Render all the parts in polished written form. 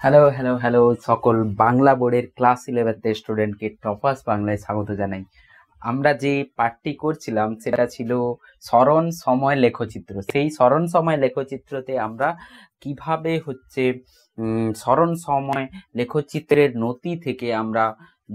Hello hello hello সকল বাংলা বোর্ডের class 11 স্টুডেন্টকে টপাস বাংলায় স্বাগত জানাই। আমরা যে পাঠটি করছিলাম সেটা ছিল স্মরণ সময় লেখচিত্র। সেই স্মরণ সময় লেখচিত্রতে আমরা কিভাবে স্মরণ সময় লেখচিত্রের নতি থেকে আমরা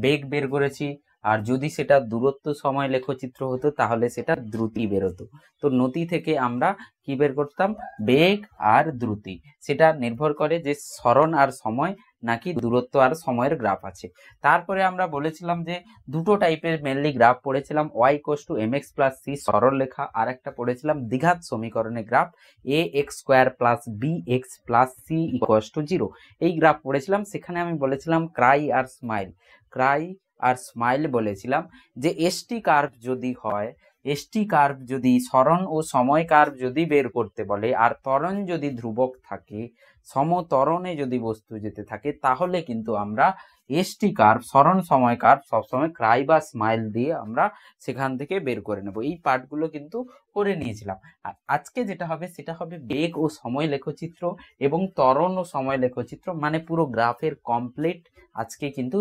বেগ বের করেছি, আর যদি সেটা দূরত্ব সময় লেখচিত্র হতো তাহলে সেটা দ্রুতি বেরোতো। তো নতি থেকে আমরা কি বের করতাম? বেগ আর দ্রুতি। সেটা নির্ভর করে যে স্মরণ আর সময় নাকি দূরত্ব আর সময়ের গ্রাফ আছে। তারপরে আমরা বলেছিলাম যে দুটো টাইপের মেনলি গ্রাফ পড়েছিলাম, y = mx + c সরল লেখা, আর একটা পড়েছিলাম দ্বিঘাত সমীকরণের গ্রাফ ax² + bx + c = 0। এই গ্রাফ পড়েছিলাম। সেখানে আমি বলেছিলাম ক্রাই আর স্মাইল বলেছিলাম যে এসটি কার্ভ যদি হয়, এসটি কার্ভ যদি স্মরণ ও সময় কার্ভ যদি বের করতে বলে আর ত্বরণ যদি ধ্রুবক থাকে, সমত্বরণে যদি বস্তু যেতে থাকে, তাহলে কিন্তু আমরা এসটি কার্ভ স্মরণ সময় কার্ভ সবসময় ক্রাই বা স্মাইল দিয়ে আমরা সেখান থেকে বের করে নেব। এই পার্টগুলো কিন্তু করে নিয়েছিলাম। আর আজকে যেটা হবে সেটা হবে বেগ ও সময় লেখচিত্র এবং ত্বরণ ও সময় লেখচিত্র, মানে পুরো গ্রাফের কমপ্লিট আজকে কিন্তু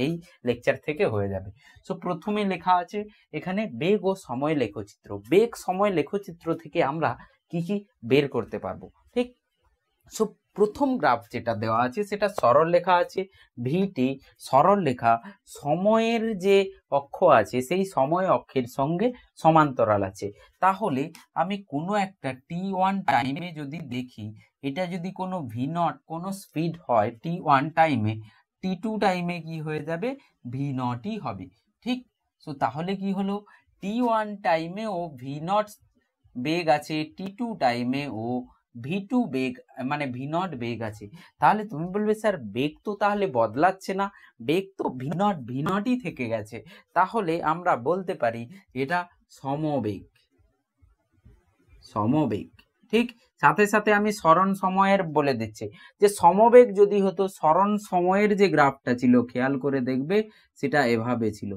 এই লেকচার থেকে হয়ে যাবে। সো প্রথমে লেখা আছে এখানে বেগ ও সময় লেখচিত্র। বেগ সময় লেখচিত্র থেকে আমরা কি কি বের করতে পারবো, ঠিক? সো প্রথম গ্রাফ যেটা দেওয়া আছে সেটা সরল লেখা আছে, ভিটি সরল লেখা, সময়ের যে অক্ষ আছে সেই সময় অক্ষের সঙ্গে সমান্তরাল আছে। তাহলে আমি কোনো একটা t1 টাইমে যদি দেখি, এটা যদি কোনো v0 কোনো স্পিড হয় t1 টাইমে, t2 টাইমে কি হয়ে যাবে? v0ই হবে, ঠিক? সো তাহলে কি হলো, t1 টাইমে ও v0 বেগ আছে, t2 টাইমে ও v2 বেগ মানে v0 বেগ আছে। তাহলে তুমি বলবে স্যার বেগ তো তাহলে বদলাচ্ছে না, বেগ তো v0ই থেকে গেছে। তাহলে আমরা বলতে পারি এটা সমবেগ, ঠিক? সাথে সাথে আমি স্মরণ সময়ের বলে দিচ্ছি যে সমবেগ যদি হতো, স্মরণ সময়ের যে গ্রাফটা ছিল খেয়াল করে দেখবে সেটা এভাবে ছিল।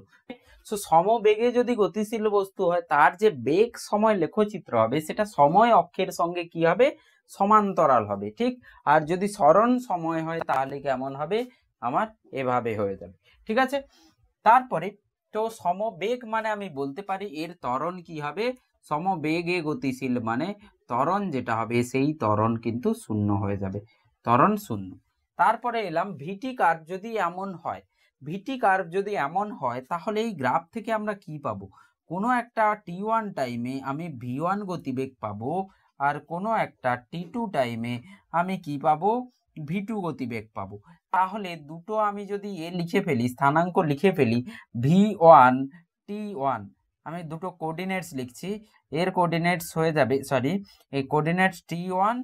সো সমবেগে যদি গতিশীল বস্তু হয় তার যে বেগ সময় লেখচিত্র হবে সেটা সময় অক্ষের সঙ্গে কি হবে? সমান্তরাল হবে, ঠিক? আর যদি স্মরণ সময় হয় তাহলে কেমন হবে? আমার এভাবে হয়ে যাবে, ঠিক আছে? তারপরে তো সমবেগ মানে আমি বলতে পারি এর ত্বরণ কি হবে? সমবেগে গতিশীল মানে ত্বরণ যেটা হবে সেই ত্বরণ কিন্তু শূন্য হয়ে যাবে, ত্বরণ শূন্য। তারপরে এলাম ভিটি কার্ভ যদি এমন হয়, ভিটি কার্ভ যদি এমন হয় তাহলে এই গ্রাফ থেকে আমরা কি পাবো? কোনো একটা t1 টাইমে আমি v1 গতিবেগ পাবো, আর কোনো একটা t2 টাইমে আমি কি পাবো? v2 গতিবেগ পাবো। তাহলে দুটো আমি যদি লিখে ফেলি, স্থানাঙ্ক লিখে ফেলি, v1 t1, আমি দুটো কোঅর্ডিনেটস লিখছি, এর কোঅর্ডিনেটস হয়ে যাবে, সরি, এই কোঅর্ডিনেটস t1,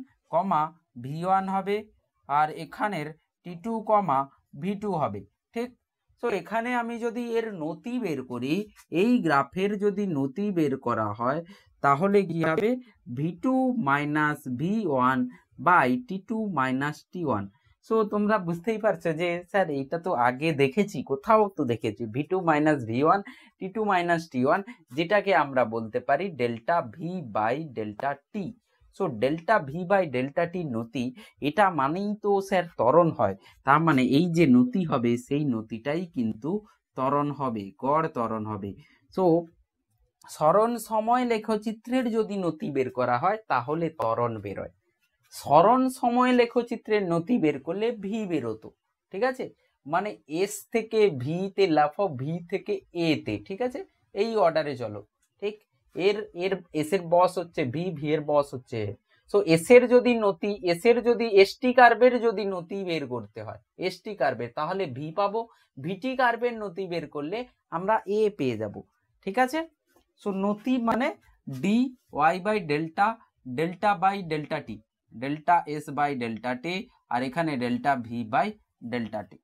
v1 হবে, আর এখানের t2, v2 হবে, ঠিক? তো এখানে আমি যদি এর নতি বের করি, এই গ্রাফের যদি নতি বের করা হয় তাহলে কি হবে? v2 - v1 by t2 - t1। So তোমরা বুঝতেই পারছো যে স্যার এইটা তো আগে দেখেছি, কোথাও তো দেখেছি v2 - v1 t2 - t1, যেটাকে আমরা বলতে পারি delta V by delta T. So delta V by delta T নতি, এটা মানেই তো স্যার ত্বরণ হয়। তার মানে এই যে নতি হবে সেই নতিটাই কিন্তু ত্বরণ হবে, গড় ত্বরণ হবে। সো স্মরণ সময় লেখচিত্রের যদি নতি বের করা হয় তাহলে ত্বরণ বেরোয়। স্মরণ সময় লেখচিত্রের নতি বের করলে ভি বেরোতো, ঠিক আছে? মানে এস থেকে ভি তে লাফাও, ভি থেকে এ তে, ঠিক আছে? এই অর্ডারে চলো, ঠিক? এর এর এস এর বস হচ্ছে ভি, ভি এর বস হচ্ছে এ। সো এস এর যদি নতি, এস এর যদি এসটি কার্ভের যদি নতি বের করতে হয়, এসটি কার্ভের, তাহলে ভি পাবো। ভিটি কার্ভের নতি বের করলে আমরা এ পেয়ে যাব, ঠিক আছে? সো নতি মানে D Y by delta, delta by delta T, delta S by delta T, আর এখানে delta V by delta T,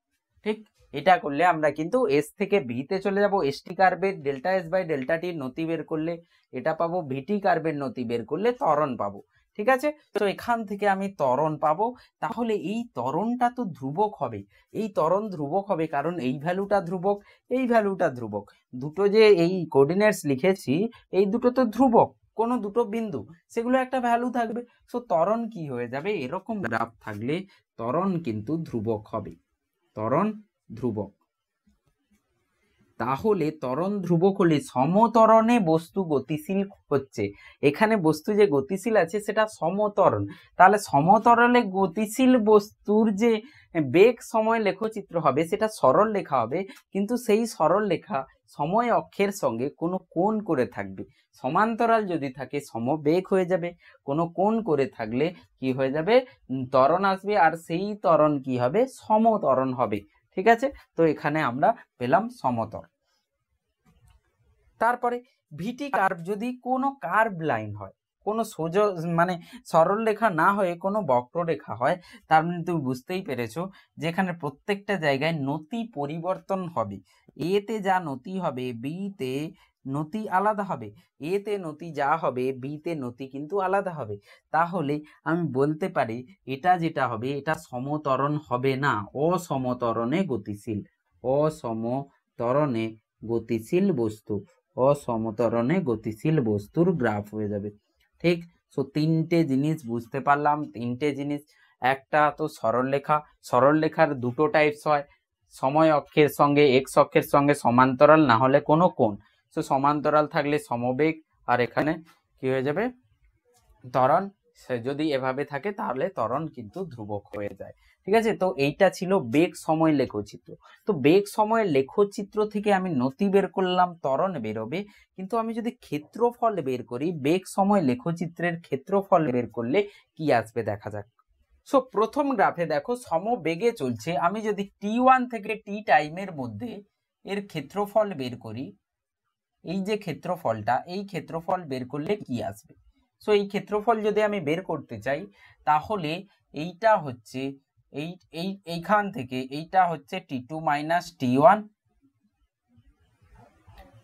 ঠিক? এটা করলে আমরা কিন্তু এস থেকে ভিতে চলে যাব, এসটি কার্ভের delta S by delta T নতি বের করলে এটা পাবো, ভিটি কার্ভের নতি বের করলে ত্বরণ পাবো, ঠিক আছে? তো এখান থেকে আমি ত্বরণ পাবো। তাহলে এই ত্বরণটা তো ধ্রুবক হবে, এই ত্বরণ ধ্রুবক হবে কারণ এই ভ্যালুটা ধ্রুবক, এই ভ্যালুটা ধ্রুবক। দুটো যে এই কোঅর্ডিনেটস লিখেছি এই দুটো তো ধ্রুবক, কোনো দুটো বিন্দু, সেগুলো একটা ভ্যালু থাকবে। সো ত্বরণ কি হয়ে যাবে? এরকম গ্রাফ থাকলে ত্বরণ কিন্তু ধ্রুবক হবে, ত্বরণ ধ্রুবক। তাহলে ত্বরণ ধ্রুবক হলে সমত্বরণে বস্তু গতিশীল হচ্ছে, এখানে বস্তু যে গতিশীল আছে সেটা সমত্বরণ, তাহলে সমতরলে গতিশীল বস্তুর যে বেগ সময় লেখচিত্র হবে সেটা সরল লেখা হবে, কিন্তু সেই সরল লেখা সময় অক্ষের সঙ্গে কোনো কোণ করে থাকবে। সমান্তরাল যদি থাকে সমবেগ হয়ে যাবে, কোনো কোণ করে থাকলে কি হয়ে যাবে, ত্বরণ আসবে, আর সেই ত্বরণ কি হবে, সমত্বরণ হবে। ঠিক আছে, তো এখানে আমরা পেলাম সমতল। তারপরে ভিটি কার্ভ যদি কোনো কার্ভ লাইন হয়, কোনো সোজা মানে সরল রেখা না হয়ে কোনো বক্ররেখা হয়, তার মানে তুমি বুঝতেই পেরেছো যেখানে প্রত্যেকটা জায়গায় নতি পরিবর্তন হবে, এ তে যা নতি হবে বি তে নতি আলাদা হবে, এ তে নতি যা হবে বি তে নতি কিন্তু আলাদা হবে, তাহলে আমি বলতে পারি এটা যেটা হবে এটা সমত্বরণ হবে না, অসমত্বরণে গতিশীল, অসমত্বরণে গতিশীল বস্তু, অসমত্বরণে গতিশীল বস্তুর গ্রাফ হয়ে যাবে। ঠিক, সো তিনটে জিনিস বুঝতে পারলাম, তিনটে জিনিস, একটা তো সরলরেখা, সরলরেখার দুটো টাইপস হয়, সময় অক্ষের সঙ্গে এক্স অক্ষের সঙ্গে সমান্তরাল, না হলে কোনো কোণ, সো সমান্তরাল থাকলে সমবেগ, আর এখানে কি হয়ে যাবে, ত্বরণ, যদি এভাবে থাকে তাহলে ত্বরণ কিন্তু ধ্রুবক হয়ে যায়। ঠিক আছে, তো এইটা ছিল বেগ সময় লেখচিত্র। তো বেগ সময় লেখচিত্র থেকে আমি নতি বের করলাম, ত্বরণ বেরোবে, কিন্তু আমি যদি ক্ষেত্রফল বের করি, বেগ সময় লেখচিত্রের ক্ষেত্রফল বের করলে কি আসবে দেখা যাক। সো প্রথম গ্রাফে দেখো সমবেগে চলছে, আমি যদি t1 থেকে t টাইমের মধ্যে এর ক্ষেত্রফল বের করি, এই যে ক্ষেত্রফলটা, এই ক্ষেত্রফল বের করলে কি আসবে, সো এই ক্ষেত্রফল যদি আমি বের করতে চাই তাহলে এইটা হচ্ছে এইখান থেকে এইটা হচ্ছে t2 minus t1,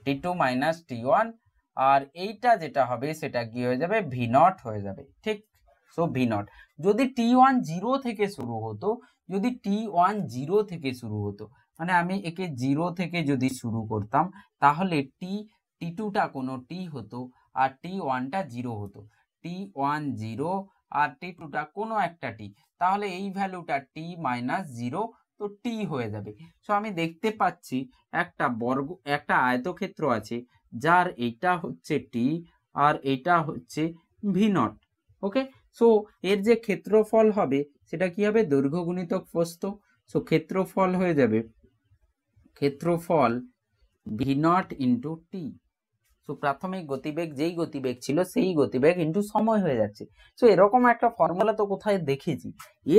t2 minus t1, আর এইটা যেটা হবে সেটা কি হয়ে যাবে, v0 হয়ে যাবে। ঠিক, সো v0 যদি t1 0 থেকে শুরু হতো, যদি t1 0 থেকে শুরু হতো, মানে আমি একে 0 থেকে যদি শুরু করতাম তাহলে t2টা কোনো t হতো আর t1টা 0 হতো, t1 0 আর t2টা কোনো একটা t, তাহলে এই ভ্যালুটা t মাইনাস 0, তো t হয়ে যাবে। সো আমি দেখতে পাচ্ছি একটা আয়তক্ষেত্র আছে যার এইটা হচ্ছে t আর এইটা হচ্ছে v0। ওকে, সো এর যে ক্ষেত্রফল হবে সেটা কি হবে, দৈর্ঘ্য গুণিতক প্রস্থ, সো ক্ষেত্রফল হয়ে যাবে ক্ষেত্রফল v0 ইন্টু t। সো প্রাথমিক গতিবেগ যেই গতিবেগ ছিল সেই গতিবেগ ইন্টু সময় হয়ে যাচ্ছে। সো এরকম একটা ফর্মুলা তো কোথায় দেখেছি,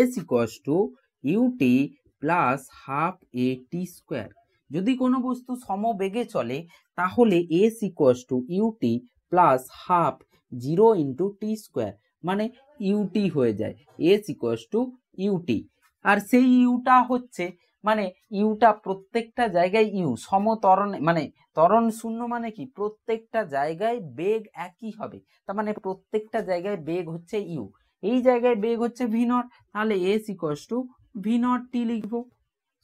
s equals to ut plus half a t square. যদি কোনো বস্তু সমবেগে চলে তাহলে s equals to ut plus half 0 into t square, মানে ইউটি হয়ে যায়, s ইকুয়ালস টু ইউটি, আর সেই ইউটা হচ্ছে মানে ইউটা প্রত্যেকটা জায়গায় ইউ সমত্বরণে, মানে ত্বরণ শূন্য মানে কি, প্রত্যেকটা জায়গায় বেগ একই হবে, তার মানে প্রত্যেকটা জায়গায় বেগ হচ্ছে ইউ, এই জায়গায় বেগ হচ্ছে v0, তাহলে s equals two v0 t লিখবো।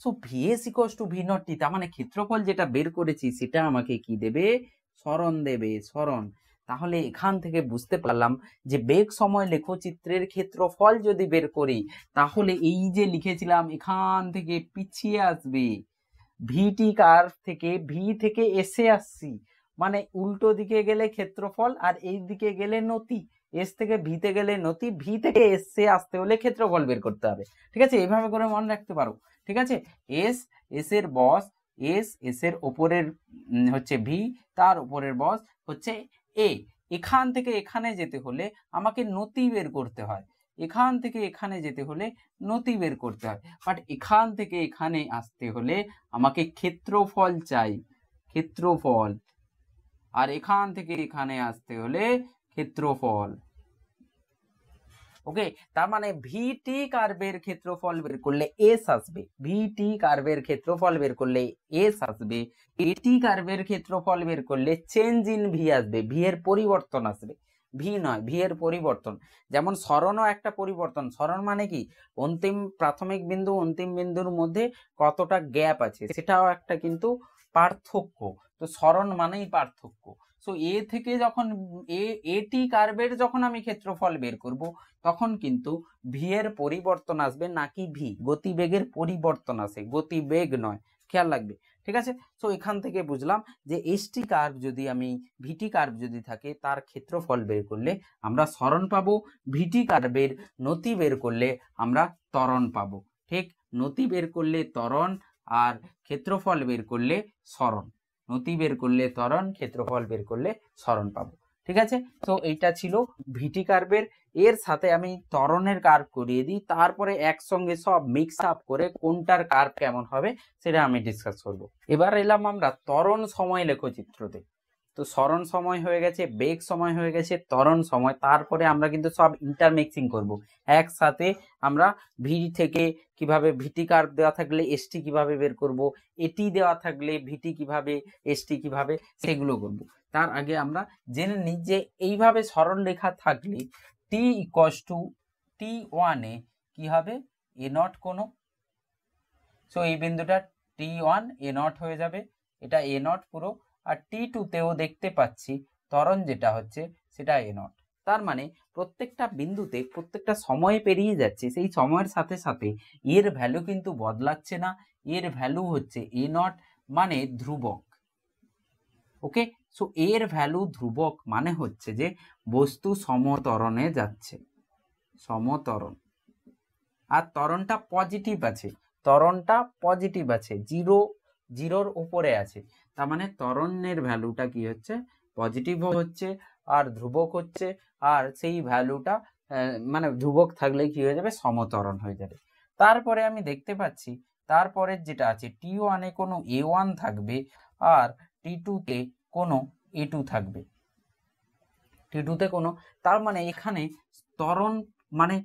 So vs equals to v0 t, তার মানে ক্ষেত্রফল যেটা বের করেছি সেটা আমাকে কি দেবে, সরণ দেবে, সরণ। তাহলে এখান থেকে বুঝতে পারলাম যে বেগ সময় লেখচিত্রের ক্ষেত্রফল যদি বের করি তাহলে এই যে লিখেছিলাম এখান থেকে পিছিয়ে আসবে, ভিটি কার্ভ থেকে ভি থেকে এসে আসছি, মানে উল্টো দিকে গেলে ক্ষেত্রফল আর এই দিকে গেলে নতি, এস থেকে ভিতে গেলে নতি, ভি থেকে এসে আসতে হলে ক্ষেত্রফল বের করতে হবে। ঠিক আছে, এইভাবে করে মনে রাখতে পারো। ঠিক আছে, এস এর বস, এস এর ওপরের হচ্ছে ভি, তার উপরের বস হচ্ছে এ, এখান থেকে এখানে যেতে হলে আমাকে নতি বের করতে হয়, এখান থেকে এখানে যেতে হলে নতি বের করতে হয়, বাট এখান থেকে এখানে আসতে হলে আমাকে ক্ষেত্রফল চাই, ক্ষেত্রফল, আর এখান থেকে এখানে আসতে হলে ক্ষেত্রফল। ওকে, তার মানে ভিটি কার্ভের ক্ষেত্রফল বের করলে এস আসবে, ভিটি কার্ভের ক্ষেত্রফল বের করলে এস আসবে, এটি কার্ভের ক্ষেত্রফল বের করলে চেঞ্জ ইন ভি আসবে, ভি এর পরিবর্তন আসবে, ভি নয় ভি এর পরিবর্তন। যেমন সরণও একটা পরিবর্তন, সরণ মানে কি, অন্তিম প্রাথমিক বিন্দু অন্তিম বিন্দুর মধ্যে কতটা গ্যাপ আছে সেটাও একটা কিন্তু পার্থক্য, তো সরণ মানেই পার্থক্য। সো সো এ থেকে যখন এটি কার্ভের যখন আমি ক্ষেত্রফল বের করব তখন কিন্তু ভি এর পরিবর্তন আসবে নাকি ভি গতিবেগের পরিবর্তন আসে, গতিবেগ নয়, খেয়াল রাখবে। ঠিক আছে, সো এখান থেকে বুঝলাম যে এসটি কার্ভ যদি আমি ভিটি কার্ভ যদি থাকে তার ক্ষেত্রফল বের করলে আমরা সরণ পাবো, ভিটি কার্ভের নতি বের করলে আমরা ত্বরণ পাবো। ঠিক, নতি বের করলে ত্বরণ আর ক্ষেত্রফল বের করলে সরণ, নতি বের করলে ত্বরণ, ক্ষেত্রফল বের করলে সরণ পাবো। ঠিক আছে, তো এইটা ছিল ভিটি কার্ভের। এর সাথে আমি ত্বরণের কার্ভ করিয়ে দিই, তারপরে একসঙ্গে সব মিক্স আপ করে কোনটার কার্ভ কেমন হবে সেটা আমি ডিসকাস করব। এবার এলাম আমরা ত্বরণ সময় লেখচিত্রতে। তো সরণ সময় হয়ে গেছে, বেগ সময় হয়ে গেছে, ত্বরণ সময়, তারপরে আমরা কিন্তু সব ইন্টারমিক্সিং করব একসাথে। আমরা ভি থেকে কিভাবে ভিটি কার্ভ দেওয়া থাকলে এসটি কিভাবে বের করব, এটি দেওয়া থাকলে ভিটি কিভাবে, এসটি কিভাবে, সেগুলো করব। তার আগে আমরা জেনে নিই যে এইভাবে সরল রেখা থাকলে টি ইকুয়ালস টু টি ওয়ানে কি হবে, এ নট কোনো। সো এই বিন্দুটা টি ওয়ান এ নট হয়ে যাবে, এটা এ নট পুরো। আর টি টুতেও দেখতে পাচ্ছি ত্বরণ যেটা হচ্ছে সেটা এ নট। তার মানে প্রত্যেকটা বিন্দুতে প্রত্যেকটা সময় পেরিয়ে যাচ্ছে, সেই সময়ের সাথে সাথে এর ভ্যালু কিন্তু বদলাচ্ছে না, এর ভ্যালু হচ্ছে এ নট, মানে ধ্রুবক। ওকে, সো এর ভ্যালু ধ্রুবক মানে হচ্ছে যে বস্তু সমত্বরণে যাচ্ছে, সমত্বরণ। আর ত্বরণটা পজিটিভ আছে, ত্বরণটা পজিটিভ আছে, জিরোর উপরে আছে, তার মানে ত্বরণের ভ্যালুটা কি হচ্ছে, পজিটিভ হচ্ছে আর ধ্রুবক হচ্ছে। আর সেই ভ্যালুটা মানে ধ্রুবক থাকলে কি হয়ে যাবে, সমত্বরণ হয়ে যাবে। তারপরে আমি দেখতে পাচ্ছি তারপরের যেটা আছে টি ওয়ানে কোনো এ ওয়ান থাকবে আর টি টুতে কোনো এ টু থাকবে, টি টুতে কোনো, তার মানে এখানে ত্বরণ মানে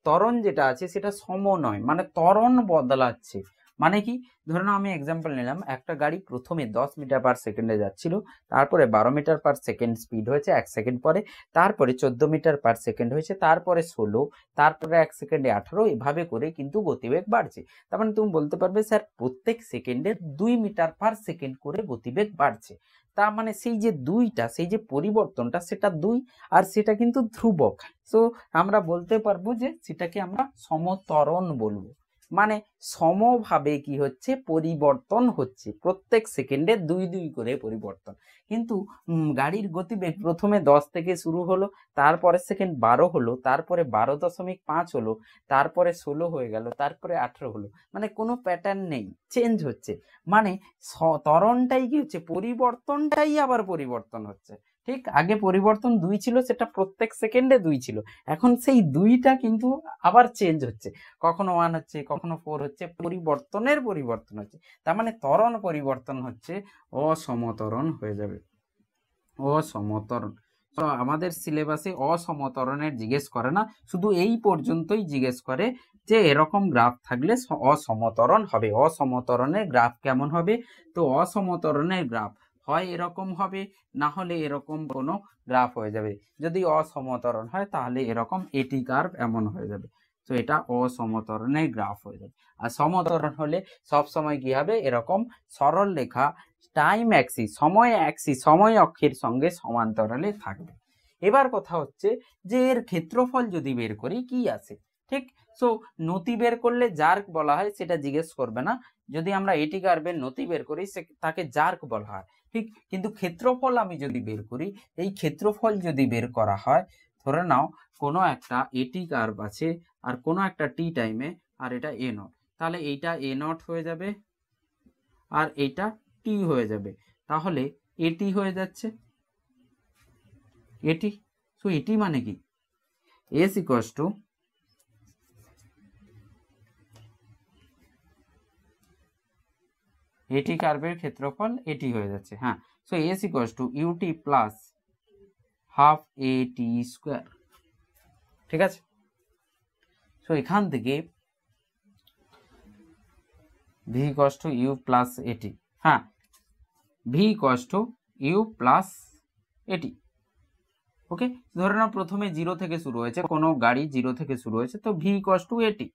ত্বরণ যেটা আছে সেটা সম নয়, মানে ত্বরণ বদলাচ্ছে। মানে কি, ধরুন আমি এক্সাম্পল নিলাম, একটা গাড়ি প্রথমে 10 মিটার পার সেকেন্ডে যাচ্ছিল, তারপরে 12 মিটার পার সেকেন্ড স্পিড হয়েছে 1 সেকেন্ড পরে, তারপরে 14 মিটার পার সেকেন্ড হয়েছে, তারপরে 16, তারপরে 1 সেকেন্ডে 18, এভাবে করে কিন্তু গতিবেগ বাড়ছে। তার মানে তুমি বলতে পারবে স্যার প্রত্যেক সেকেন্ডে 2 মিটার পার সেকেন্ড করে গতিবেগ বাড়ছে। তার মানে সেই যে দুইটা, সেই যে পরিবর্তনটা সেটা 2, আর সেটা কিন্তু ধ্রুবক। সো আমরা বলতে পারবো যে সেটাকে আমরা সমত্বরণ বলবো, মানে সমভাবে কি হচ্ছে, পরিবর্তন হচ্ছে, প্রত্যেক সেকেন্ডে 2 করে পরিবর্তন। কিন্তু গাড়ির গতিবেগ প্রথমে 10 থেকে শুরু হলো, তারপরে সেকেন্ড 12 হলো, তারপরে 12.5 হলো, তারপরে 16 হয়ে গেল, তারপরে 18 হলো, মানে কোনো প্যাটার্ন নেই, চেঞ্জ হচ্ছে। মানে ত্বরণটাই কি হচ্ছে, পরিবর্তনটাই আবার পরিবর্তন হচ্ছে। ঠিক, আগে পরিবর্তন 2 ছিল, সেটা প্রত্যেক সেকেন্ডে 2 ছিল, এখন সেই 2টা কিন্তু আবার চেঞ্জ হচ্ছে, কখনো 1 হচ্ছে, কখনো 4 হচ্ছে, পরিবর্তনের পরিবর্তন হচ্ছে। তার মানে ত্বরণ পরিবর্তন হচ্ছে, অসমত্বরণ হয়ে যাবে, অসমত্বরণ। তো আমাদের সিলেবাসে অসমত্বরণের জিজ্ঞেস করে না, শুধু এই পর্যন্তই জিজ্ঞেস করে যে এরকম গ্রাফ থাকলে অসমত্বরণ হবে। অসমত্বরণের গ্রাফ কেমন হবে, তো অসমত্বরণের গ্রাফ হয় এরকম হবে, না হলে এরকম কোনো গ্রাফ হয়ে যাবে। যদি অসমত্বরণ হয় তাহলে এরকম এটি কার্ভ এমন হয়ে যাবে, তো এটা অসমত্বরণের গ্রাফ হয়ে যাবে। আর সমত্বরণ হলে সব সময় কি হবে, এরকম সরল রেখা টাইম অ্যাক্সিস, সময় অক্ষের সঙ্গে সমান্তরালে থাকবে। এবার কথা হচ্ছে যে এর ক্ষেত্রফল যদি বের করি কি আসে। ঠিক, সো নতি বের করলে জার্ক বলা হয়, সেটা জিজ্ঞেস করবে না। যদি আমরা এটি কার্ভের নতি বের করি তাকে জার্ক বলা হয়। ঠিক, কিন্তু ক্ষেত্রফল আমি যদি বের করি, এই ক্ষেত্রফল যদি বের করা হয়, ধরে নাও কোনো একটা এটি কার্ভ আছে আর কোনো একটা টি টাইমে, আর এটা এ নট, তাহলে এইটা এ নট হয়ে যাবে আর এইটা টি হয়ে যাবে, তাহলে এটি হয়ে যাচ্ছে এটি। সো এটি মানে কি, এস ইকুয়ালস টু এটি কার্ভের ক্ষেত্রফল এটি হয়ে যাচ্ছে। হ্যাঁ, so s equals to ut plus half a t square. ঠিক আছে, সো এখান থেকে v equals to u plus at, হ্যাঁ v equals to u plus at. Okay, ধরে নাও প্রথমে 0 থেকে শুরু হয়েছে, কোনো গাড়ি 0 থেকে শুরু হয়েছে, তো V equals to at.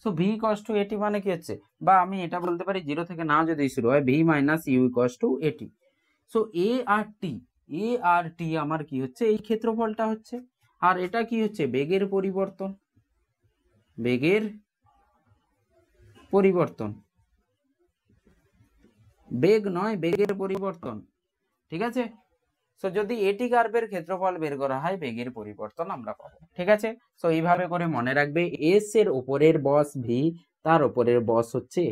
So V equals to এটি মানে কি হচ্ছে, বা আমি এটা বলতে পারি 0 থেকে না যদি শুরু হয়, v minus u equals to at. So a আর টি আমার কি হচ্ছে, এই ক্ষেত্রফলটা হচ্ছে। আর এটা কি হচ্ছে, বেগের পরিবর্তন, বেগের পরিবর্তন, বেগ নয়, বেগের পরিবর্তন। ঠিক আছে, সো যদি এটি কার্ভের ক্ষেত্রফল বের করা হয়, বেগের পরিবর্তন আমরা পাবো। ঠিক আছে, সো এইভাবে করে মনে রাখবে, এস এর উপরের বস ভি, তার উপরের বস হচ্ছে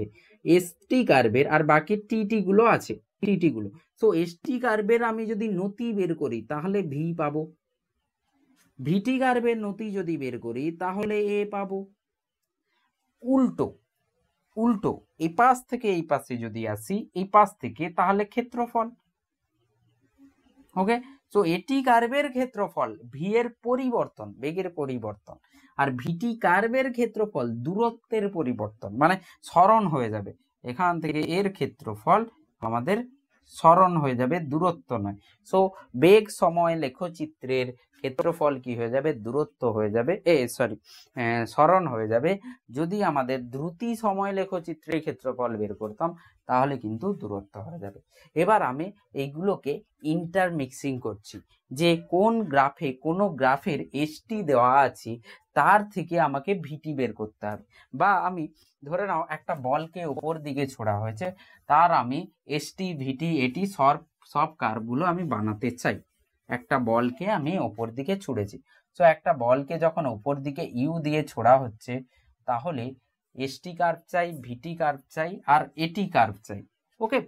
এসটি কার্ভের, আর বাকি টিটি গুলো আছে, টিটি গুলো। সো এসটি কার্ভের আমি যদি নতি বের করি তাহলে ভি পাবো, ভিটি কার্ভের নতি যদি বের করি তাহলে এ পাবো। উল্টো উল্টো এই পাশ থেকে এই পাশে যদি আসি, এই পাশ থেকে, তাহলে ক্ষেত্রফল। ওকে, সো এটি কার্ভের ক্ষেত্রফল ভি এর পরিবর্তন, বেগের পরিবর্তন, আর ভিটি কার্ভের ক্ষেত্রফল দূরত্বের পরিবর্তন, মানে সরণ হয়ে যাবে। এখান থেকে এর ক্ষেত্রফল আমাদের সরণ হয়ে যাবে, দূরত্ব নয়। সো বেগ সময় লেখচিত্রের ক্ষেত্রফল কি হয়ে যাবে, দূরত্ব হয়ে যাবে, সরণ হয়ে যাবে। যদি আমাদের দ্রুতি সময় লেখচিত্রের ক্ষেত্রফল বের করতাম তাহলে কিন্তু দূরত্ব হয়ে যাবে। এবার আমি এইগুলোকে ইন্টারমিক্সিং করছি, যে কোন গ্রাফে, কোনো গ্রাফের এসটি দেওয়া আছে তার থেকে আমাকে ভিটি বের করতে হবে। বা আমি ধরে নাও একটা বলকে উপর দিকে ছোড়া হয়েছে, তার আমি এসটি ভিটি এটি সব কার্ভগুলো আমি বানাতে চাই। একটা বলকে আমি ওপর দিকে ছুড়েছি, তো একটা বলকে যখন ওপর দিকে ইউ দিয়ে ছোড়া হচ্ছে, তাহলে এসটি কার্ভ চাই, ভিটি কার্ভ চাই, আর এটি কার্ভ চাই। ওকে,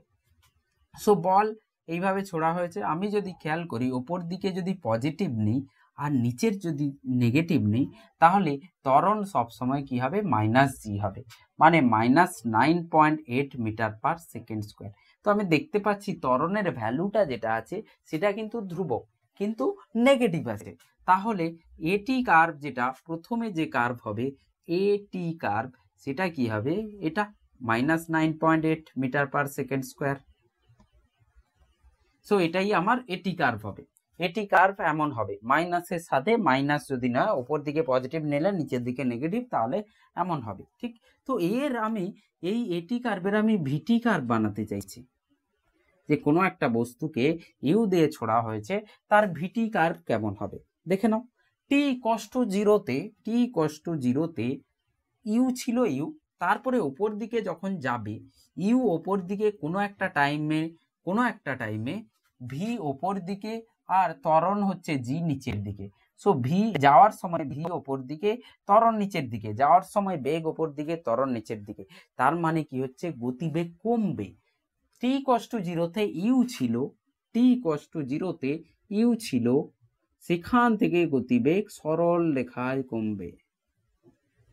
সো বল এইভাবে ছোড়া হয়েছে। আমি যদি খেয়াল করি, ওপর দিকে যদি পজিটিভ নিই আর নিচের যদি নেগেটিভ নিই, তাহলে ত্বরণ সবসময় কি হবে, মাইনাস জি হবে, মানে -9.8 মিটার পার সেকেন্ড স্কোয়ার। তো আমি দেখতে পাচ্ছি ত্বরণের ভ্যালুটা যেটা আছে সেটা কিন্তু ধ্রুবক, কিন্তু নেগেটিভ আছে। তাহলে এটি কার্ভ, যেটা প্রথমে যে কার্ভ হবে এটি কার্ভ, সেটা কি হবে, এটা -9.8 meter per second square. So এটাই আমার এটি কার্ভ হবে। এটি কার্ভ এমন হবে, মাইনাসের সাথে মাইনাস যদি না, উপর দিকে পজিটিভ নিলে নিচের দিকে নেগেটিভ, তাহলে এমন হবে। ঠিক, তো আমি এই এটি কার্ভের আমি ভিটি কার্ভ বানাতে চাইছি, যে কোনো একটা বস্তুকে ইউ দিয়ে ছোড়া হয়েছে, তার ভিটি কার্ভ কেমন হবে দেখে নাও। টি কষ্ট জিরোতে ইউ ছিল ইউ, তারপরে ওপর দিকে যখন যাবে, ইউ ওপর দিকে কোনো একটা টাইমে ভি ওপর দিকে, আর ত্বরণ হচ্ছে জি নিচের দিকে। সো ভি যাওয়ার সময় ভি ওপর দিকে, ত্বরণ নিচের দিকে, যাওয়ার সময় বেগ ওপর দিকে, ত্বরণ নিচের দিকে। তার মানে কি হচ্ছে, গতিবেগ কমবে। টি কষ্ট জিরোতে ইউ ছিল, সেখান থেকে গতিবেগ সরল রেখায় কমবে,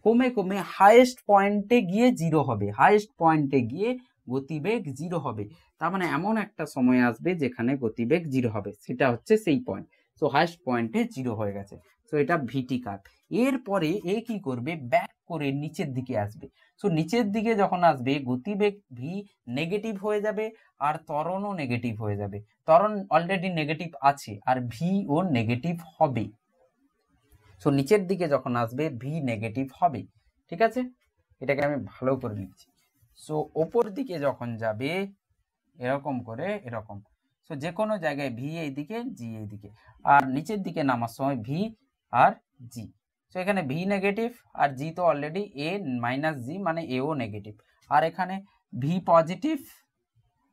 কমে কমে হাইয়েস্ট পয়েন্টে গিয়ে জিরো হবে, হাইয়েস্ট পয়েন্টে গিয়ে গতিবেগ জিরো হবে। তার মানে এমন একটা সময় আসবে যেখানে গতিবেগ জিরো হবে, সেটা হচ্ছে সেই পয়েন্ট। সো হাইয়েস্ট পয়েন্টে জিরো হয়ে গেছে, সো এটা ভিটি কার্ভ। এরপরে এ কি করবে, ব্যাক করে নিচের দিকে আসবে। সো নিচের দিকে যখন আসবে, গতিবেগ ভি নেগেটিভ হয়ে যাবে, আর ত্বরণও নেগেটিভ হয়ে যাবে। ত্বরণ অলরেডি নেগেটিভ আছে, আর ভি ও নেগেটিভ হবে। সো নিচের দিকে যখন আসবে ভি নেগেটিভ হবে। ঠিক আছে, এটাকে আমি ভালো করে লিখছি। সো ওপর দিকে যখন যাবে এরকম করে, এরকম, সো যে কোনো জায়গায় ভি এইদিকে, জি এইদিকে, আর নিচের দিকে নামার সময় ভি আর জি। সো এখানে ভি নেগেটিভ, আর জি তো অলরেডি এ মাইনাস জি, মানে এও নেগেটিভ, আর এখানে ভি পজিটিভ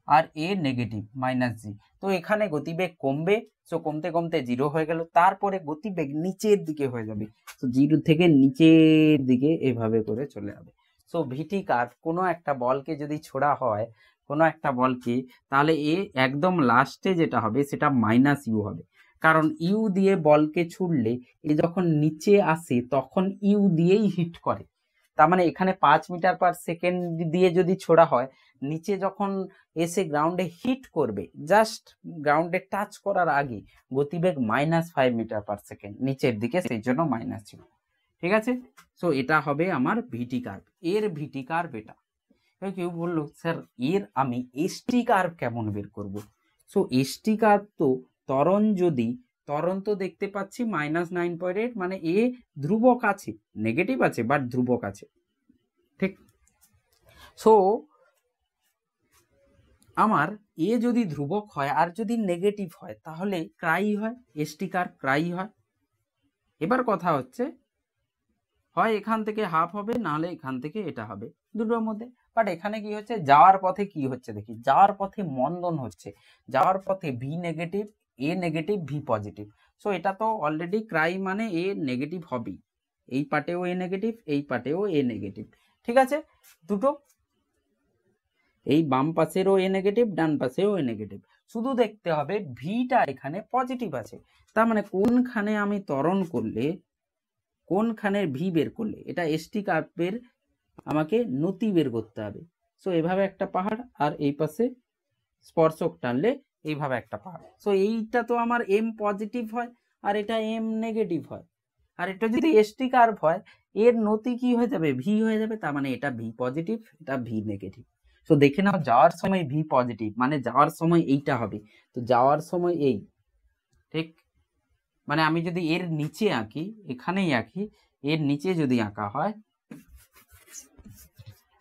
আর এ নেগেটিভ মাইনাস জি। তো এখানে গতিবেগ কমবে, সো কমতে কমতে জিরো হয়ে গেল, তারপরে গতিবেগ নিচের দিকে হয়ে যাবে, তো জিরো থেকে নিচের দিকে এভাবে করে চলে যাবে। সো ভিটি কার্ভ, কোনো একটা বলকে যদি ছোড়া হয়, কোনো একটা বলকে, তাহলে এ একদম লাস্টে যেটা হবে সেটা মাইনাস ইউ হবে, কারণ ইউ দিয়ে বলকে ছুড়লে এ যখন নিচে আসে তখন ইউ দিয়েই হিট করে। তার মানে এখানে 5 মিটার পার সেকেন্ড দিয়ে যদি ছোড়া হয়, নিচে যখন এসে গ্রাউন্ডে হিট করবে, জাস্ট গ্রাউন্ডে টাচ করার আগে গতিবেগ -5 মিটার পার সেকেন্ড নিচের দিকে, সেই জন্য মাইনাস ছিল। ঠিক আছে, সো এটা হবে আমার ভিটি কার্ভ। এর ভিটি কার্ভ এটা। কেউ বললো স্যার এর আমি এসটি কার্ভ কেমন বের করব। সো এসটি কার্ভ তো ত্বরণ তো দেখতে পাচ্ছি -9.8, মানে এ ধ্রুবক আছে, নেগেটিভ আছে বাট ধ্রুবক আছে। ঠিক, সো আমার এ যদি ধ্রুবক হয় আর যদি নেগেটিভ হয় তাহলে ক্রাই হয়, এসটি কার ক্রাই হয়। এবার কথা হচ্ছে হয় এখান থেকে হাফ হবে, নাহলে এখান থেকে এটা হবে, দুটোর মধ্যে। বাট এখানে কি হচ্ছে, যাওয়ার পথে কি হচ্ছে দেখি, যাওয়ার পথে মন্দন হচ্ছে, যাওয়ার পথে ভি নেগেটিভ, এ নেগেটিভ, ভি পজিটিভ। সো এটা তো অলরেডি ক্রাই মানে এ নেগেটিভ হবেই, এই পার্টেও এ নেগেটিভ, এই পার্টেও এ নেগেটিভ। ঠিক আছে, দুটো, এই বাম পাশেরও এ নেগেটিভ, ডান পাশেও এ নেগেটিভ। শুধু দেখতে হবে ভিটা এখানে পজিটিভ আছে, তার মানে কোনখানে আমি ত্বরণ করলে, কোনখানের ভি বের করলে, এটা এসটি কার্ভের আমাকে নতি বের করতে হবে। সো এইভাবে একটা পাহাড়, আর এই পাশে স্পর্শক টানলে এইভাবে একটা পাহাড়। সো এইটা তো আমার এম পজিটিভ হয় আর এটা এম নেগেটিভ হয়, আর এটা যদি এসটি কার্ভ হয় এর নতি কি হয়ে যাবে, ভি হয়ে যাবে, তার মানে এটা ভি পজিটিভ, এটা ভি নেগেটিভ। তো দেখে নাও যাওয়ার সময় ভি পজিটিভ মানে যাওয়ার সময় এইটা হবে, তো যাওয়ার সময় এই, ঠিক, মানে আমি যদি এর নিচে আঁকি, এখানেই আঁকি, এর নিচে যদি আঁকা হয়,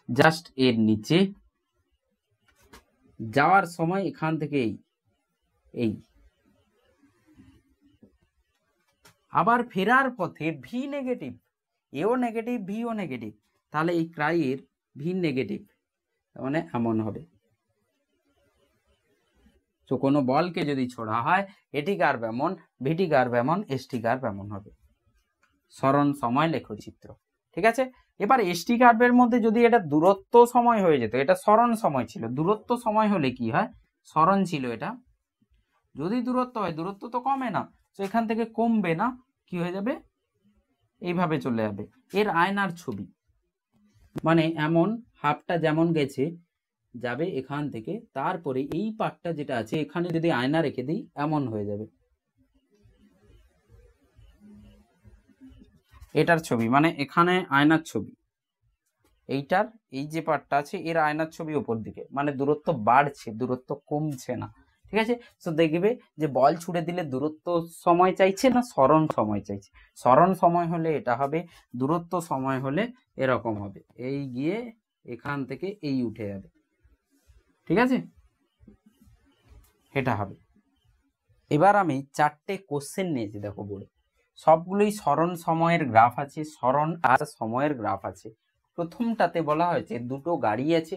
জাস্ট এর নিচে যাওয়ার সময় এখান থেকে এই আবার ফেরার পথে ভি নেগেটিভ, এও নেগেটিভ, ভিও নেগেটিভ, তাহলে এই ক্রাইয়ের ভি নেগেটিভ, মানে এমন হবে। তো কোনো বলকে যদি ছোড়া হয় এটি কার্ভ এমন, ভিটি কার্ভ এমন, এসটি কার্ভ এমন হবে। সরণ সময় লেখচিত্র। ঠিক আছে, এবার এসটি কার্ভের মধ্যে যদি এটা দূরত্ব সময় হয়ে যেত, এটা সরণ সময় ছিল, দূরত্ব সময় হলে কি হয়, সরণ ছিল এটা, যদি দূরত্ব হয়, দূরত্ব তো কমে না, তো এখান থেকে কমবে না, কি হয়ে যাবে, এইভাবে চলে যাবে। এর আয়নার ছবি মানে এমন হাফটা যেমন গেছে যাবে এখান থেকে, তারপরে এই পার্টটা যেটা আছে এখানে যদি আয়না রেখে দিই এমন হয়ে যাবে, এটার ছবি মানে এখানে আয়নার ছবি, এইটার এই যে পার্টটা আছে এর আয়নার ছবি ওপর দিকে, মানে দূরত্ব বাড়ছে, দূরত্ব কমছে না। ঠিক আছে, তো দেখবে যে বল ছুড়ে দিলে দূরত্ব সময় চাইছে না সরণ সময় চাইছে, সরণ সময় হলে এটা হবে, দূরত্ব সময় হলে এরকম হবে, এই গিয়ে এখান থেকে এই উঠে যাবে। ঠিক আছে, এটা হবে। এবার আমি চারটে কোশ্চেন নিয়েছি দেখো বোর্ডে, সবগুলোই সরণ সময়ের গ্রাফ আছে, সরণ আর সময়ের গ্রাফ আছে। প্রথমটাতে বলা হয়েছে দুটো গাড়ি আছে,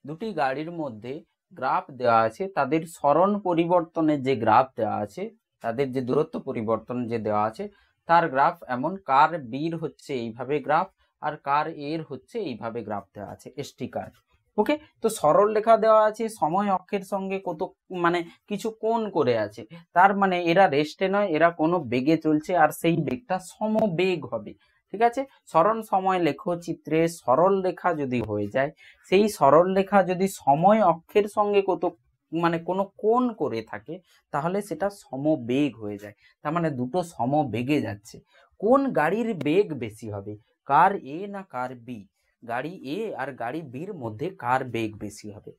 দুটি গাড়ির মধ্যে গ্রাফ দেওয়া আছে, তাদের সরণ পরিবর্তনের যে গ্রাফ দেওয়া আছে, তাদের যে দূরত্ব পরিবর্তন যে দেওয়া আছে তার গ্রাফ এমন, কার বির হচ্ছে এইভাবে গ্রাফ আর কার এর হচ্ছে এইভাবে গ্রাফ দেওয়া আছে, এসটি কার্ভ। ওকে, তো সরল রেখা দেওয়া আছে, সময় অক্ষের সঙ্গে কত মানে কিছু কোণ করে আছে, তার মানে এরা রেস্টে নয়, এরা কোনো বেগে চলছে, আর সেই বেগটা সমবেগ হবে। ঠিক আছে, সরণ সময় লেখচিত্রে সরল রেখা যদি হয়ে যায়, সেই সরল রেখা যদি সময় অক্ষের সঙ্গে কত মানে কোনো কোণ করে থাকে, তাহলে সেটা সমবেগ হয়ে যায়, তার মানে দুটো সমবেগে যাচ্ছে। কোন গাড়ির বেগ বেশি হবে, কার এ না কার বি, গাড়ি এ আর গাড়ি বির মধ্যে কার বেগ বেশি হবে।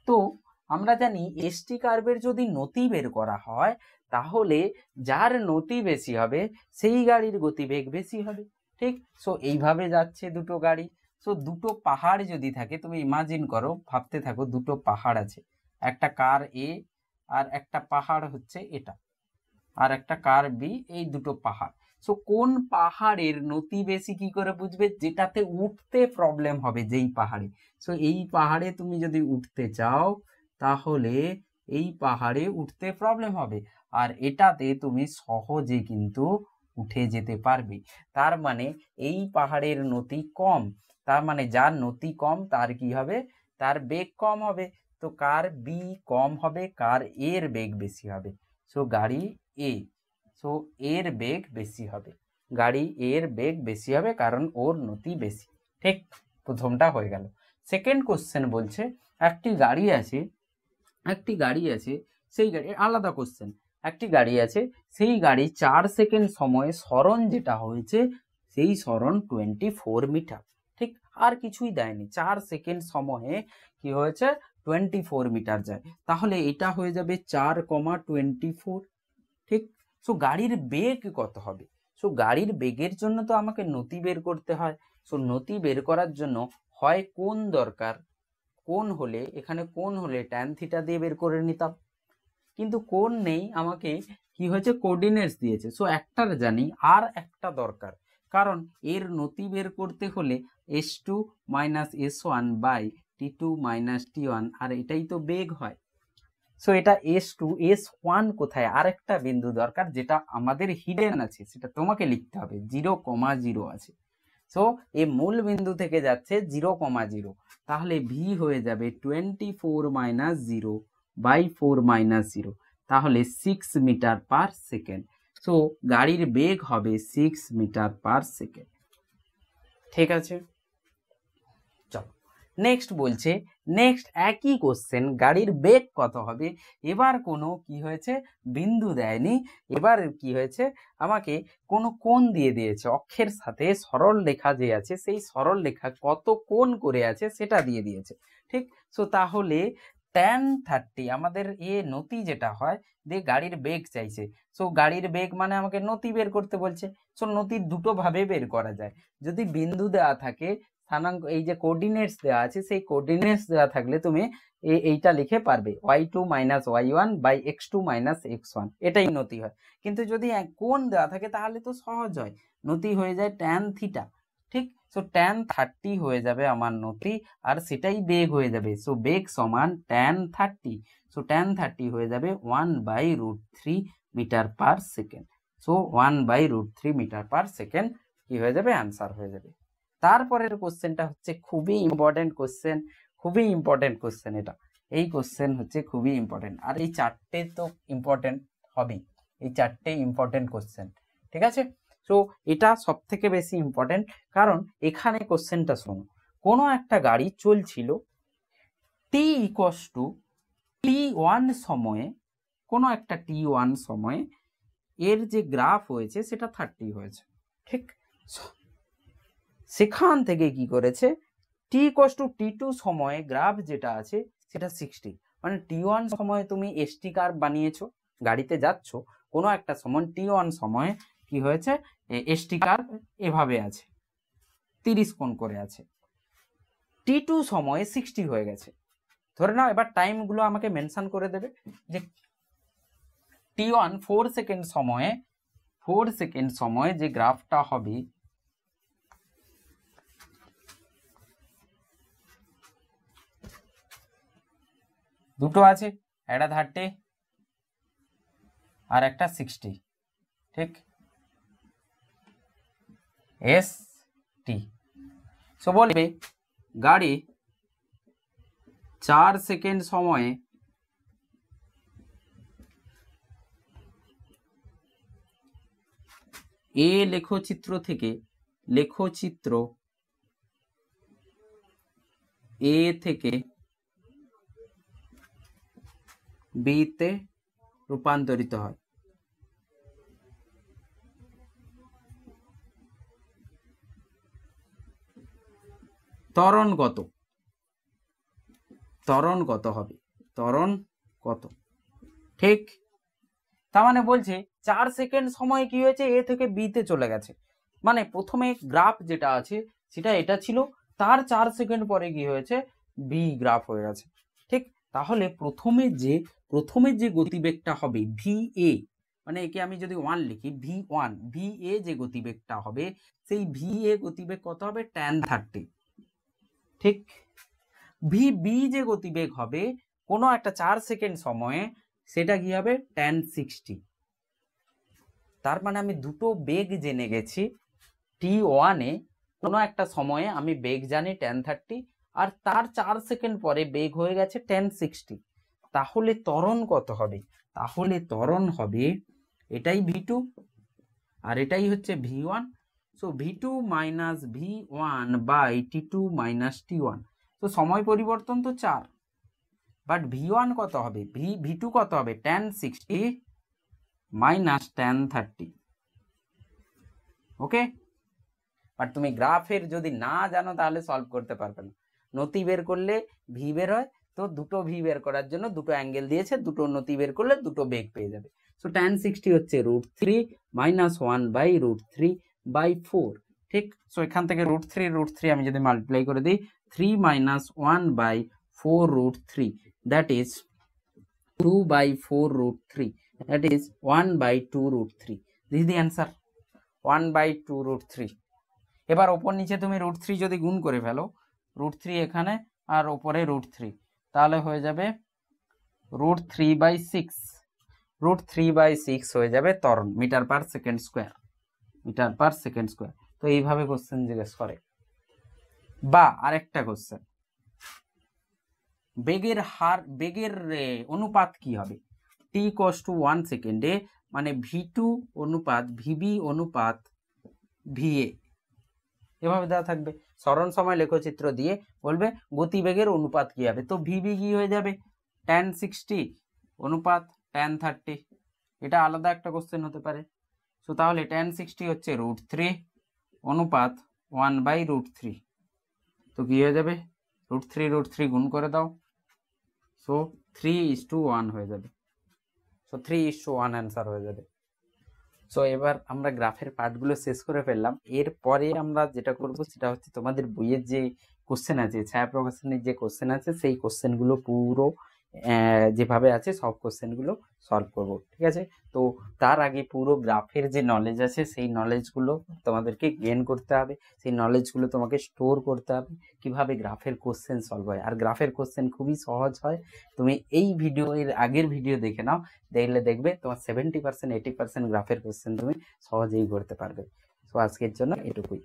তো আমরা জানি এসটি কার্ভের যদি নতি বের করা হয় তাহলে যার নতি বেশি হবে সেই গাড়ির গতিবেগ বেশি হবে। ঠিক, সো এইভাবে যাচ্ছে দুটো গাড়ি। সো দুটো পাহাড় যদি থাকে, তুমি ইমাজিন করো, ভাবতে থাকো, দুটো পাহাড় আছে, একটা কার এ আর একটা পাহাড় হচ্ছে এটা, আর একটা কার বি, এই দুটো পাহাড়। সো কোন পাহাড়ের নতি বেশি কি করে বুঝবে, যেটাতে উঠতে প্রবলেম হবে, যেই পাহাড়ে, সো এই পাহাড়ে তুমি যদি উঠতে চাও তাহলে এই পাহাড়ে উঠতে প্রবলেম হবে, আর এটাতে তুমি সহজে কিন্তু উঠে যেতে পারবে। তার মানে এই পাহাড়ের নতি কম, তার মানে যার নতি কম তার কি হবে, তার বেগ কম হবে, তো কার বি কম হবে, কার এর বেগ বেশি হবে, সো গাড়ি এ, সো এর বেগ বেশি হবে, গাড়ি এর বেগ বেশি হবে কারণ ওর নতি বেশি। ঠিক, প্রথমটা হয়ে গেল। সেকেন্ড কোশ্চেন বলছে একটি গাড়ি আছে, সেই গাড়ি আলাদা কোশ্চেন, একটি গাড়ি আছে, সেই গাড়ি 4 সেকেন্ড সময়ে সরণ যেটা হয়েছে সেই সরণ 24 মিটার। ঠিক, আর কিছুই দেয়নি, 4 সেকেন্ড সময়ে কি হয়েছে 24 মিটার যায়, তাহলে এটা হয়ে যাবে 4,24। ঠিক, সো গাড়ির বেগ কত হবে, সো গাড়ির বেগের জন্য তো আমাকে নতি বের করতে হয়, সো নতি বের করার জন্য হয় কোণ দরকার, কোণ হলে, এখানে কোণ হলে ট্যান থিটা দিয়ে বের করে নিতাম, কিন্তু কোণ নেই, আমাকে কি হয়েছে কোঅর্ডিনেটস দিয়েছে। সো একটা জানি, আর একটা দরকার, কারণ এর নতি বের করতে হলে s2 minus s1 by t2 minus t1, আর এটাই তো বেগ হয়। সো এটা s2 s1 কোথায়, আরেকটা বিন্দু দরকার যেটা আমাদের হিডেন আছে, সেটা তোমাকে লিখতে হবে, 0,0 আছে। সো এই মূল বিন্দু থেকে যাচ্ছে 0,0, তাহলে ভি হয়ে যাবে 24 মাইনাস 0 বাই 4 মাইনাস 0, তাহলে 6 মিটার পার সেকেন্ড। সো গাড়ির বেগ হবে 6 মিটার পার সেকেন্ড। ঠিক আছে, চলো নেক্সট বলছে, নেক্সট একই কোশ্চেন, গাড়ির বেগ কত হবে। এবার কোনো কি হয়েছে, বিন্দু দেয়নি, এবার কি হয়েছে, আমাকে কোনো কোণ দিয়ে দিয়েছে, অক্ষের সাথে সরল রেখা যে আছে সেই সরল রেখা কত কোণ করে আছে সেটা দিয়ে দিয়েছে। ঠিক, সো তাহলে tan 30 আমাদের এ নতি যেটা হয় দিয়ে গাড়ির বেগ চাইছে। সো গাড়ির বেগ মানে আমাকে নতি বের করতে বলছে। সো নতি দুটো ভাবে বের করা যায়, যদি বিন্দু দেওয়া থাকে, স্থানাঙ্ক এই যে কোঅর্ডিনেটস দেওয়া আছে, সেই কোঅর্ডিনেটস দেওয়া থাকলে তুমি এইটা লিখে পারবে, y2 minus y1 by x2 minus x1, এটাই নতি হয়। কিন্তু যদি কোণ দেওয়া থাকে তাহলে তো সহজ হয়, নতি হয়ে যায় tan থিটা। ঠিক, সো tan 30 হয়ে যাবে আমার নতি, আর সেটাই বেগ হয়ে যাবে। সো বেগ সমান tan 30, সো tan 30 হয়ে যাবে 1/√3 meter per second. So 1/√3 meter per second কি হয়ে যাবে, অ্যান্সার হয়ে যাবে। তারপরের কোশ্চেনটা হচ্ছে খুবই ইম্পর্টেন্ট কোশ্চেন, খুবই ইম্পর্টেন্ট কোশ্চেন এটা, এই কোশ্চেন হচ্ছে খুবই ইম্পর্টেন্ট, আর এই চারটে তো ইম্পর্টেন্ট হবেই, এই চারটে ইম্পর্টেন্ট কোশ্চেন। ঠিক আছে, সো এটা সব থেকে বেশি ইম্পর্টেন্ট, কারণ এখানে কোশ্চেনটা শোনো, কোনো একটা গাড়ি চলছিল টি ইকুয়ালস টু t1 সময়ে, কোনো একটা t1 সময়ে এর যে গ্রাফ হয়েছে সেটা 30 হয়েছে। ঠিক, সেখান থেকে কি করেছে, t ইকুয়ালস টু t2 সময়ে গ্রাফ যেটা আছে সেটা 60, মানে t1 সময়ে তুমি এসটি কার্ভ বানিয়েছো, গাড়িতে যাচ্ছ কোনো একটা সময় t1 সময়ে কি হয়েছে, এসটি কার্ভ এভাবে আছে, 30 কোণ করে আছে, t2 সময়ে 60 হয়ে গেছে। ধরে নাও, এবার টাইমগুলো আমাকে মেনশন করে দেবে, যে t1 4 সেকেন্ড সময়ে যে গ্রাফটা হবে, দুটো আছে, একটা 30 আর একটা 60, ঠিক, এস টি। সো বলবে গাড়ি 4 সেকেন্ড সময়ে এ লেখচিত্র থেকে, লেখচিত্র এ থেকে বিতে রূপান্তরিত হয়। ত্বরণ কত, ত্বরণ কত হবে, ত্বরণ কত। ঠিক, তার মানে বলছে 4 সেকেন্ড সময় কি হয়েছে, এ থেকে বিতে চলে গেছে, মানে প্রথমে গ্রাফ যেটা আছে সেটা এটা ছিল, তার 4 সেকেন্ড পরে কি হয়েছে, বি গ্রাফ হয়ে গেছে। ঠিক, তাহলে প্রথমে যে গতিবেগটা হবে ভি এ, মানে একে আমি যদি 1 লিখি, v1, ভি এ যে গতিবেগটা হবে, সেই ভি এ গতিবেগ কত হবে, tan 30। ঠিক, ভি বি যে গতিবেগ হবে কোনো একটা 4 সেকেন্ড সময়ে, সেটা কি হবে, tan 60। তার মানে আমি দুটো বেগ জেনে গেছি, t1 এ কোনো একটা সময়ে আমি বেগ জানি tan 30, আর তার 4 সেকেন্ড পরে বেগ হয়ে গেছে tan 60। তাহলে ত্বরণ কত হবে, তাহলে ত্বরণ হবে এটাই v2 আর এটাই হচ্ছে v1। So v2 minus v1 by t2 minus t1। তো সময় পরিবর্তন তো 4, বাট v1 কত হবে, v2 কত হবে, tan 60 minus tan 30। Okay, but তুমি গ্রাফের যদি না জানো তাহলে সলভ করতে পারবে না। নতি বের করলে ভি বের হয়, তো দুটো ভি বের করার জন্য দুটো অ্যাঙ্গেল দিয়েছে, দুটো নতি বের করলে দুটো বেগ পেয়ে যাবে। সো tan 60 হচ্ছে √3 মাইনাস 1/√3/4। ঠিক, সো এখান থেকে √3 আমি যদি মাল্টিপ্লাই করে দিই, 3 minus 1/4 4 root 3, that is 2 by 4 root 3, that is 1 by 2 root 3. This is the answer, 1 by 2 root 3. এবার ওপর নিচে তুমি রুট 3 যদি গুণ করে ফেলো, রুট 3 এখানে আর ওপরে রুট 3, তাহলে হয়ে যাবে রুট 3 বাই 6, রুট 3 বাই 6 হয়ে যাবে ত্বরণ, meter per second square, meter per second square. তো এইভাবে কোশ্চেন জিজ্ঞেস করে। বা আরেকটা কোশ্চেন, বেগের হার, বেগের অনুপাত কি হবে? টি ইকুয়ালস টু 1 সেকেন্ডে, মানে v2 অনুপাত vb অনুপাত va, এভাবে দেওয়া থাকবে। সরণ সময় লেখচিত্র দিয়ে বলবে গতিবেগের অনুপাত কি হবে, তো vb কি হয়ে যাবে tan 60 অনুপাত tan 30, এটা আলাদা একটা কোশ্চেন হতে পারে। সো তাহলে tan 60 হচ্ছে রুট 3 অনুপাত 1 বাই রুট 3, তো কি হয়ে যাবে রুট 3 গুণ করে দাও, সো 3:1 হয়ে যাবে, সো 3:1 অ্যান্সার হয়ে যাবে। সো এবার আমরা গ্রাফের পার্টগুলো শেষ করে ফেললাম। এরপরে আমরা যেটা করব সেটা হচ্ছে তোমাদের বইয়ের যে কোশ্চেন আছে, ছায়া প্রকাশনের যে কোশ্চেন আছে, সেই কোশ্চেনগুলো পুরো যেভাবে আছে সব কোশ্চেনগুলো সলভ করব, ঠিক আছে? তো তার আগে পুরো গ্রাফের যে নলেজ আছে সেই নলেজগুলো তোমাদেরকে গেইন করতে হবে, সেই নলেজগুলো তোমাকে স্টোর করতে হবে, কিভাবে গ্রাফের কোশ্চেন সলভ হয়। আর গ্রাফের কোশ্চেন খুবই সহজ হয়, তুমি এই ভিডিও এর আগের ভিডিও দেখে নাও, দেখলে দেখবে তোমার 70% 80% গ্রাফের কোশ্চেন তুমি সহজেই করতে পারবে। তো আজকের জন্য এটুকুই।